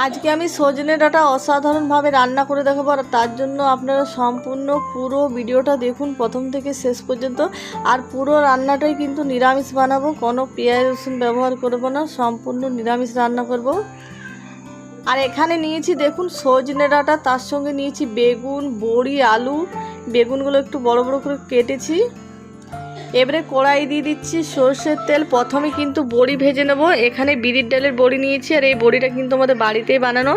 আজকে আমি সজনে ডাঁটা অসাধারণভাবে রান্না করে দেখাবো, আর তার জন্য আপনারা সম্পূর্ণ পুরো ভিডিওটা দেখুন প্রথম থেকে শেষ পর্যন্ত। আর পুরো রান্নাটাই কিন্তু নিরামিষ বানাবো, কোনো পেঁয়াজ রসুন ব্যবহার করব না, সম্পূর্ণ নিরামিষ রান্না করব। আর এখানে নিয়েছি দেখুন সজনে ডাঁটা, তার সঙ্গে নিয়েছি বেগুন, বড়ি, আলু। বেগুনগুলো একটু বড় বড় করে কেটেছি। এবারে কড়াই দিয়ে দিচ্ছি সর্ষের তেল। প্রথমে কিন্তু বড়ি ভেজে নেব। এখানে বিরির ডালের বড়ি নিয়েছি, আর এই বড়িটা কিন্তু আমাদের বাড়িতেই বানানো।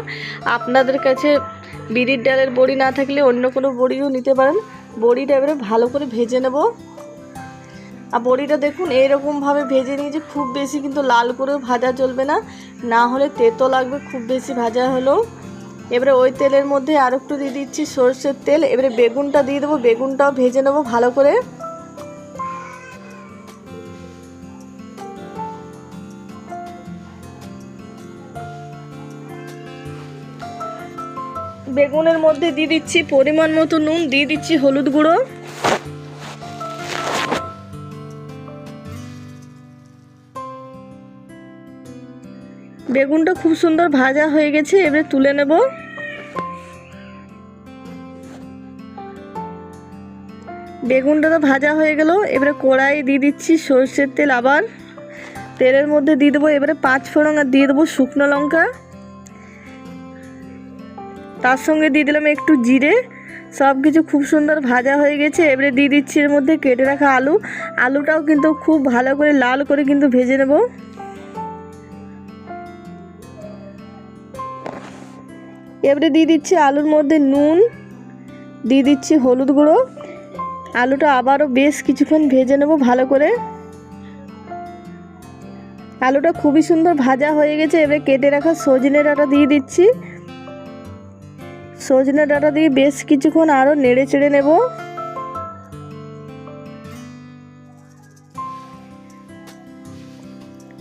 আপনাদের কাছে বিরির ডালের বড়ি না থাকলে অন্য কোনো বড়িও নিতে পারেন। বড়িটা এবারে ভালো করে ভেজে নেব। আর বড়িটা দেখুন এইরকমভাবে ভেজে নিয়েছি, খুব বেশি কিন্তু লাল করেও ভাজা চলবে না, না হলে তেতো লাগবে খুব বেশি ভাজা হলেও। এবারে ওই তেলের মধ্যে আর একটু দিয়ে দিচ্ছি সর্ষের তেল। এবারে বেগুনটা দিয়ে দেবো, বেগুনটাও ভেজে নেব ভালো করে। বেগুনের মধ্যে দিয়ে দিচ্ছি পরিমাণ মতো নুন, দিয়ে দিচ্ছি হলুদ গুঁড়ো। বেগুনটা খুব সুন্দর ভাজা হয়ে গেছে, এবারে তুলে নেব। বেগুনটা তো ভাজা হয়ে গেল। এবারে কড়াই দিয়ে দিচ্ছি সর্ষের তেল। আবার তেলের মধ্যে দিয়ে দেবো এবারে 5 ফোড়ন, আর দিয়ে দেবো শুকনো লঙ্কা। তার সঙ্গে দিয়ে দিলাম একটু জিরে। সব কিছু খুব সুন্দর ভাজা হয়ে গেছে। এবারে দিয়ে দিচ্ছি এর মধ্যে কেটে রাখা আলু। আলুটাও কিন্তু খুব ভালো করে লাল করে কিন্তু ভেজে নেব। এবারে দিয়ে দিচ্ছি আলুর মধ্যে নুন, দিয়ে দিচ্ছি হলুদ গুঁড়ো। আলুটা আবারও বেশ কিছুক্ষণ ভেজে নেব ভালো করে। আলুটা খুবই সুন্দর ভাজা হয়ে গেছে। এবারে কেটে রাখা সজনে ডাঁটা দিয়ে দিচ্ছি। সজনে ডাঁটা দিয়ে বেশ কিছুক্ষণ আরও নেড়ে চেড়ে নেব।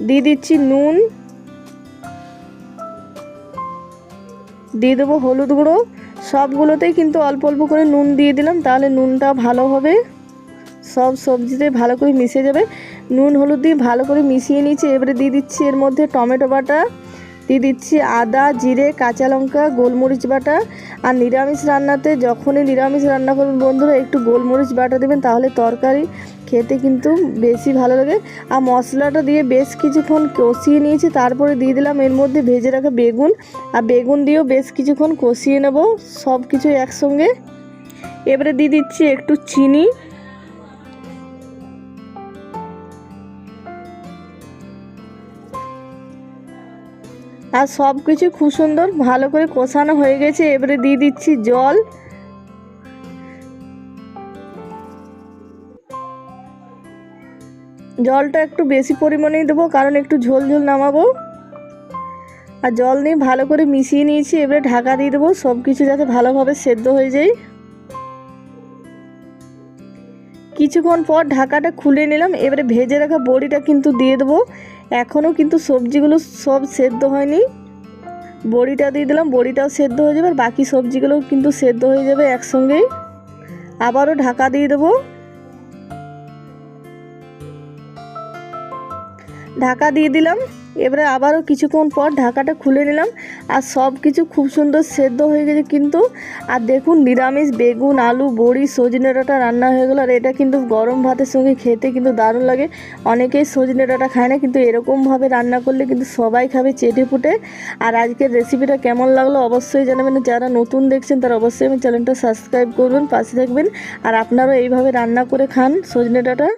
দিয়ে দিচ্ছি নুন, দিয়ে দেবো হলুদ গুঁড়ো। সবগুলোতেই কিন্তু অল্প অল্প করে নুন দিয়ে দিলাম, তাহলে নুনটা ভালো হবে, সব সবজিতে ভালো করে মিশে যাবে। নুন হলুদ দিয়ে ভালো করে মিশিয়ে নিয়েছি। এবারে দিয়ে দিচ্ছি এর মধ্যে টমেটো বাটা, দিয়ে দিচ্ছি আদা, জিরে, কাঁচা লঙ্কা, গোলমরিচ বাটা। আর নিরামিষ রান্নাতে যখনই নিরামিষ রান্না করবেন বন্ধুরা, একটু গোলমরিচ বাটা দেবেন, তাহলে তরকারি খেতে কিন্তু বেশি ভালো লাগে। আর মশলাটা দিয়ে বেশ কিছুক্ষণ কষিয়ে নিয়েছি। তারপরে দিয়ে দিলাম এর মধ্যে ভেজে রাখা বেগুন, আর বেগুন দিয়েও বেশ কিছুক্ষণ কষিয়ে নেব সব কিছু একসঙ্গে। এবারে দিয়ে দিচ্ছি একটু চিনি, আর সব কিছু খুব সুন্দর ভালো করে কষানো হয়ে গেছে। এবারে দিয়ে দিচ্ছি জল। জলটা একটু বেশি পরিমাণেই দেবো, কারণ একটু ঝোল ঝোল নামাবো। আর জল নিয়ে ভালো করে মিশিয়ে নিয়েছি। এবারে ঢাকা দিয়ে দেবো, সব কিছু যাতে ভালোভাবে সেদ্ধ হয়ে যায়। কিছুক্ষণ পর ঢাকাটা খুলে নিলাম। এবারে ভেজে রাখা বড়িটা কিন্তু দিয়ে দেবো। এখনও কিন্তু সবজিগুলো সব সেদ্ধ হয়নি। বড়িটা দিয়ে দিলাম, বড়িটাও সেদ্ধ হয়ে যাবে, আর বাকি সবজিগুলোও কিন্তু সেদ্ধ হয়ে যাবে একসঙ্গেই। আবারও ঢাকা দিয়ে দেবো। ঢাকা দিয়ে দিলাম। এবারে আবারও কিছুক্ষণ পর ঢাকাটা খুলে নিলাম, আর সব কিছু খুব সুন্দর সেদ্ধ হয়ে গেছে কিন্তু। আর দেখুন নিরামিষ বেগুন, আলু, বড়ি, সজনে ডাঁটা রান্না হয়ে গেল। আর এটা কিন্তু গরম ভাতের সঙ্গে খেতে কিন্তু দারুণ লাগে। অনেকেই সজনে ডাঁটা খায় না, কিন্তু এরকমভাবে রান্না করলে কিন্তু সবাই খাবে চেটে পুটে। আর আজকের রেসিপিটা কেমন লাগলো অবশ্যই জানাবেন। যারা নতুন দেখছেন তারা অবশ্যই আমার চ্যানেলটা সাবস্ক্রাইব করবেন, পাশে থাকবেন। আর আপনারাও এইভাবে রান্না করে খান সজনে ডাঁটা।